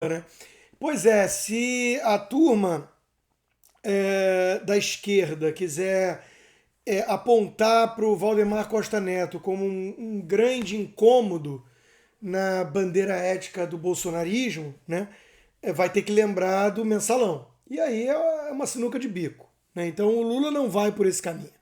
né? Pois é, se a turma da esquerda quiser apontar para o Valdemar Costa Neto como um grande incômodo na bandeira ética do bolsonarismo, né, vai ter que lembrar do mensalão. E aí é uma sinuca de bico. Né? Então o Lula não vai por esse caminho.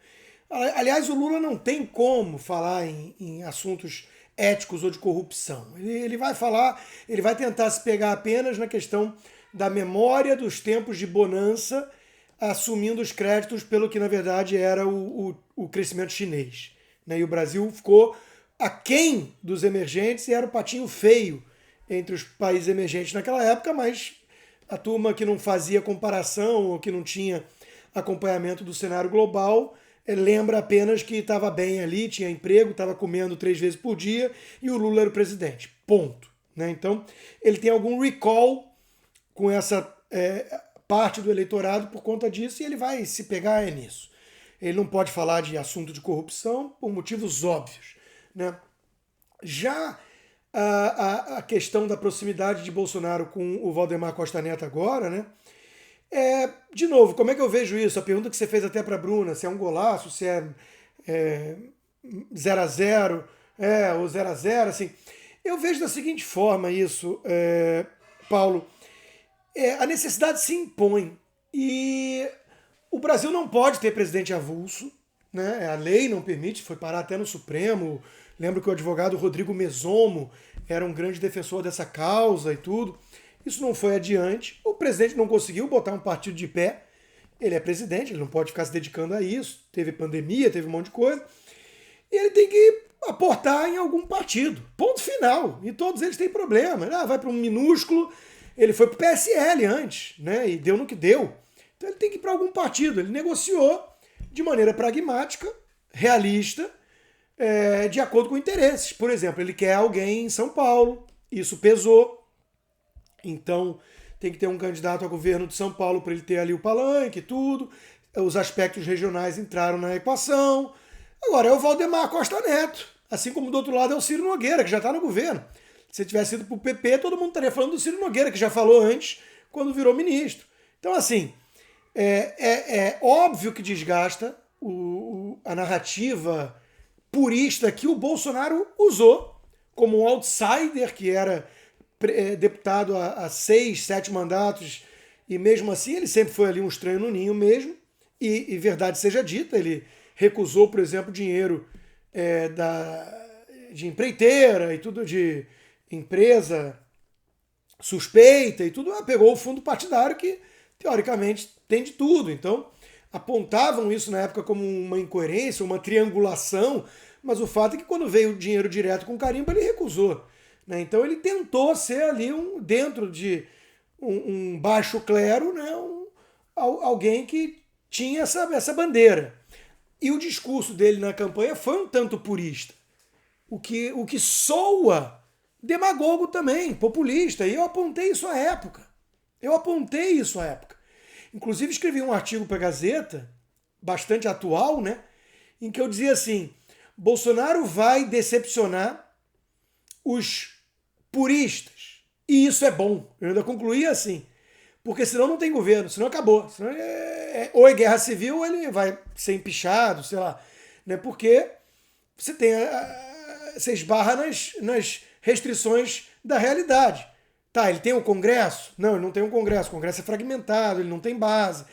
Aliás, o Lula não tem como falar em assuntos éticos ou de corrupção. Ele vai falar, ele vai tentar se pegar apenas na questão da memória dos tempos de bonança, assumindo os créditos pelo que na verdade era o crescimento chinês. Né? E o Brasil ficou aquém dos emergentes e era o patinho feio entre os países emergentes naquela época, mas a turma que não fazia comparação ou que não tinha acompanhamento do cenário global lembra apenas que estava bem ali, tinha emprego, estava comendo 3 vezes por dia e o Lula era o presidente. Ponto. Né? Então, ele tem algum recall com essa parte do eleitorado por conta disso e ele vai se pegar nisso. Ele não pode falar de assunto de corrupção por motivos óbvios. Né? Já a questão da proximidade de Bolsonaro com o Valdemar Costa Neto agora, né? De novo, como é que eu vejo isso? A pergunta que você fez até para a Bruna, se é um golaço, se é 0-0, ou 0-0, assim. Eu vejo da seguinte forma isso, Paulo. A necessidade se impõe e o Brasil não pode ter presidente avulso, né? A lei não permite, foi parar até no Supremo. Lembro que o advogado Rodrigo Mesomo era um grande defensor dessa causa e tudo. Isso não foi adiante. O presidente não conseguiu botar um partido de pé. Ele é presidente, ele não pode ficar se dedicando a isso. Teve pandemia, teve um monte de coisa. E ele tem que aportar em algum partido. Ponto final. E todos eles têm problema. Vai para um minúsculo. Ele foi para o PSL antes, né? E deu no que deu. Então ele tem que ir para algum partido. Ele negociou de maneira pragmática, realista, de acordo com interesses. Por exemplo, ele quer alguém em São Paulo. Isso pesou. Então, tem que ter um candidato ao governo de São Paulo para ele ter ali o palanque e tudo. Os aspectos regionais entraram na equação. Agora é o Valdemar Costa Neto. Assim como do outro lado é o Ciro Nogueira, que já está no governo. Se tivesse ido para o PP, todo mundo estaria falando do Ciro Nogueira, que já falou antes, quando virou ministro. Então, assim, é óbvio que desgasta a narrativa purista que o Bolsonaro usou como um outsider que era deputado há 6, 7 mandatos, e mesmo assim ele sempre foi ali um estranho no ninho mesmo, e verdade seja dita, ele recusou, por exemplo, dinheiro de empreiteira e tudo, de empresa suspeita e tudo, pegou o fundo partidário que, teoricamente, tem de tudo. Então, apontavam isso na época como uma incoerência, uma triangulação, mas o fato é que quando veio o dinheiro direto com carimbo, ele recusou. Né? Então ele tentou ser ali dentro de um baixo clero, né? Alguém que tinha essa bandeira. E o discurso dele na campanha foi um tanto purista. O que soa demagogo também, populista. E eu apontei isso à época. Inclusive escrevi um artigo para a Gazeta, bastante atual, né? Em que eu dizia assim: Bolsonaro vai decepcionar os puristas. E isso é bom. Eu ainda concluí assim. Porque senão não tem governo, senão acabou. Senão ou é guerra civil ou ele vai ser empichado, sei lá. Né? Porque você esbarra nas restrições da realidade. Tá, ele tem um Congresso? Não, ele não tem um Congresso. O Congresso é fragmentado, ele não tem base.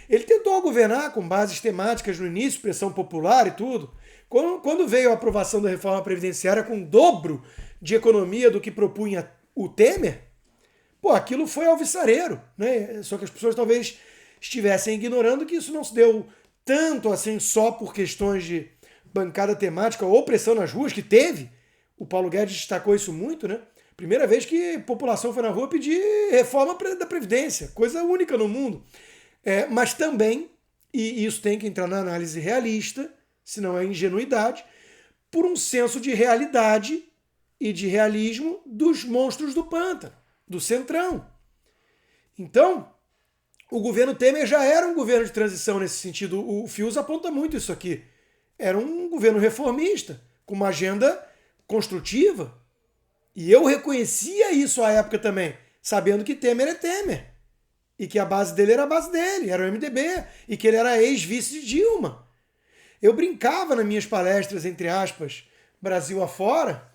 Ele tentou governar com bases temáticas no início, pressão popular e tudo. Quando veio a aprovação da reforma previdenciária com o dobro de economia do que propunha o Temer, aquilo foi alvissareiro, né? Só que as pessoas talvez estivessem ignorando que isso não se deu tanto assim só por questões de bancada temática ou pressão nas ruas, que teve. O Paulo Guedes destacou isso muito, né? Primeira vez que a população foi na rua pedir reforma da Previdência, coisa única no mundo. Mas também, e isso tem que entrar na análise realista, se não é ingenuidade, por um senso de realidade e de realismo dos monstros do pântano, do Centrão. Então, o governo Temer já era um governo de transição nesse sentido. O Fius aponta muito isso aqui. Era um governo reformista, com uma agenda construtiva. E eu reconhecia isso à época também. sabendo que Temer é Temer. E que a base dele era a base dele, era o MDB, e que ele era ex-vice de Dilma. Eu brincava nas minhas palestras, entre aspas, Brasil afora,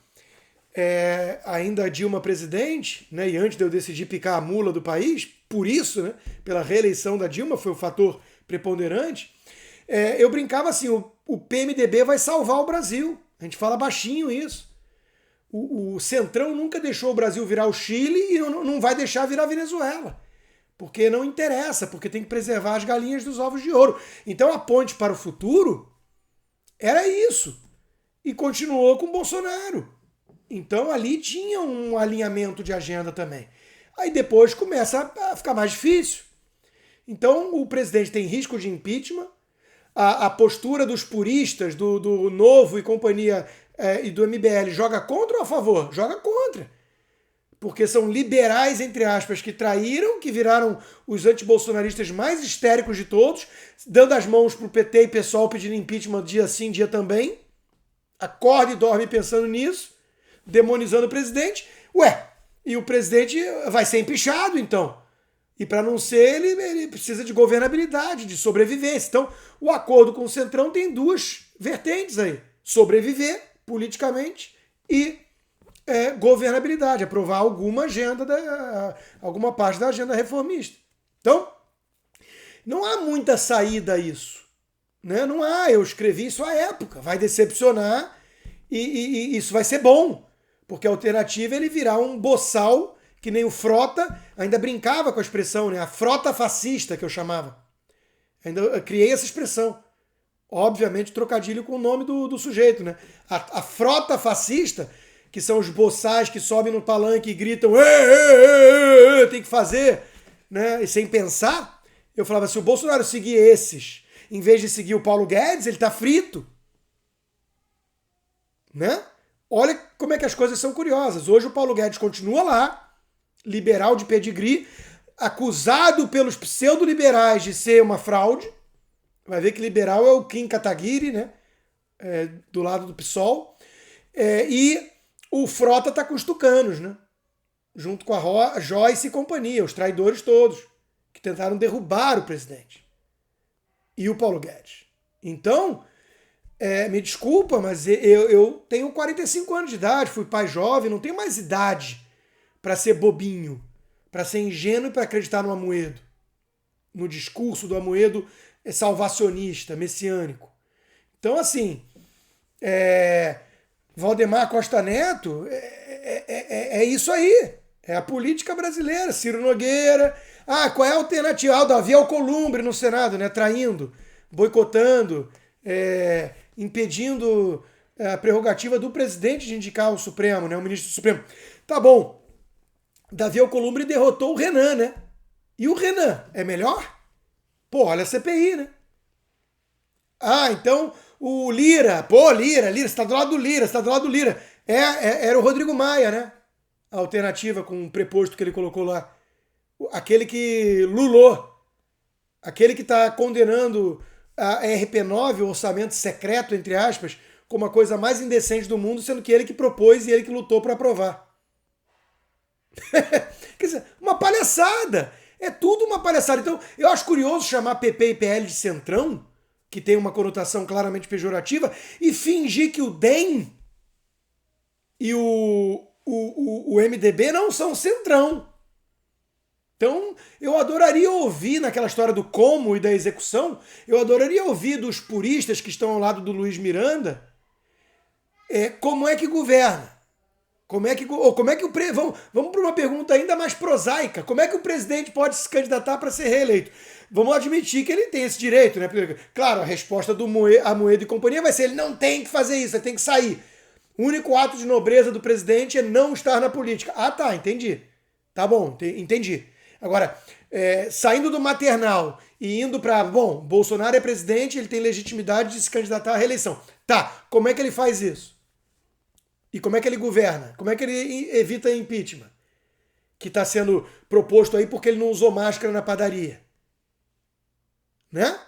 ainda Dilma presidente, né, e antes de eu decidir picar a mula do país, por isso, né, pela reeleição da Dilma, foi o fator preponderante, eu brincava assim, o PMDB vai salvar o Brasil. A gente fala baixinho isso. O Centrão nunca deixou o Brasil virar o Chile e não vai deixar virar a Venezuela. Porque não interessa, porque tem que preservar as galinhas dos ovos de ouro. Então a ponte para o futuro era isso. E continuou com o Bolsonaro. Então ali tinha um alinhamento de agenda também. Aí depois começa a ficar mais difícil. Então o presidente tem risco de impeachment, a postura dos puristas, do Novo e companhia e do MBL joga contra ou a favor? Joga contra. Porque são liberais, entre aspas, que traíram, que viraram os antibolsonaristas mais histéricos de todos, dando as mãos pro PT e PSOL pedindo impeachment dia sim, dia também. Acorda e dorme pensando nisso, demonizando o presidente. E o presidente vai ser empichado, então. E para não ser, ele precisa de governabilidade, de sobrevivência. Então, o acordo com o Centrão tem duas vertentes aí. Sobreviver politicamente e governabilidade, aprovar alguma agenda, alguma parte da agenda reformista. Então, não há muita saída a isso. Né? Não há, eu escrevi isso à época. Vai decepcionar e isso vai ser bom. Porque a alternativa é ele virar um boçal, que nem o Frota, ainda brincava com a expressão, né? A frota fascista, que eu chamava. Eu criei essa expressão. Obviamente, trocadilho com o nome do sujeito, né? A frota fascista, que são os boçais que sobem no palanque e gritam tem que fazer, né? E sem pensar, eu falava, se o Bolsonaro seguir esses, em vez de seguir o Paulo Guedes, ele tá frito. Né? Olha como é que as coisas são curiosas. Hoje o Paulo Guedes continua lá, liberal de pedigree, acusado pelos pseudo-liberais de ser uma fraude. Vai ver que liberal é o Kim Kataguiri, né? Do lado do PSOL. E o Frota tá com os tucanos, né? Junto com a Joyce e companhia, os traidores todos, que tentaram derrubar o presidente. E o Paulo Guedes. Então, me desculpa, mas eu tenho 45 anos de idade, fui pai jovem, não tenho mais idade para ser bobinho, para ser ingênuo e para acreditar no Amoedo. No discurso do Amoedo salvacionista, messiânico. Então, assim, Valdemar Costa Neto é isso aí. É a política brasileira. Ciro Nogueira. Qual é a alternativa? O Davi Alcolumbre no Senado, né? Traindo, boicotando, impedindo a prerrogativa do presidente de indicar o Supremo, né? O ministro do Supremo. Tá bom. Davi Alcolumbre derrotou o Renan, né? E o Renan é melhor? Pô, olha a CPI, né? Então o Lira, Lira, você tá do lado do Lira, você tá do lado do Lira. Era o Rodrigo Maia, né? A alternativa com o preposto que ele colocou lá. Aquele que lulou. Aquele que tá condenando a RP9, o orçamento secreto, entre aspas, como a coisa mais indecente do mundo, sendo que ele que propôs e ele que lutou para aprovar. Quer dizer, uma palhaçada. É tudo uma palhaçada. Então, eu acho curioso chamar PP e PL de centrão, que tem uma conotação claramente pejorativa, e fingir que o DEM e o MDB não são centrão. Então, eu adoraria ouvir, naquela história do como e da execução, eu adoraria ouvir dos puristas que estão ao lado do Luiz Miranda como é que governa. Vamos para uma pergunta ainda mais prosaica. Como é que o presidente pode se candidatar para ser reeleito? Vamos admitir que ele tem esse direito, né? Porque, claro, a resposta do Amoedo e companhia vai ser: ele não tem que fazer isso, ele tem que sair. O único ato de nobreza do presidente é não estar na política. Tá, entendi. Tá bom, entendi. Agora, saindo do maternal e indo para, Bolsonaro é presidente, ele tem legitimidade de se candidatar à reeleição. Tá, como é que ele faz isso? E como é que ele governa? Como é que ele evita impeachment? Que está sendo proposto aí porque ele não usou máscara na padaria. Né?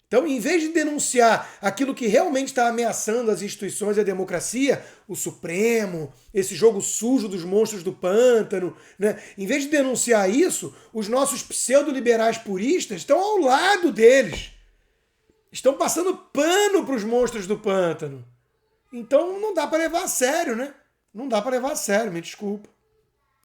Então, em vez de denunciar aquilo que realmente está ameaçando as instituições e a democracia, o Supremo, esse jogo sujo dos monstros do pântano, né? Em vez de denunciar isso, os nossos pseudo-liberais puristas estão ao lado deles. Estão passando pano para os monstros do pântano. Então não dá para levar a sério, né? Não dá para levar a sério, me desculpa.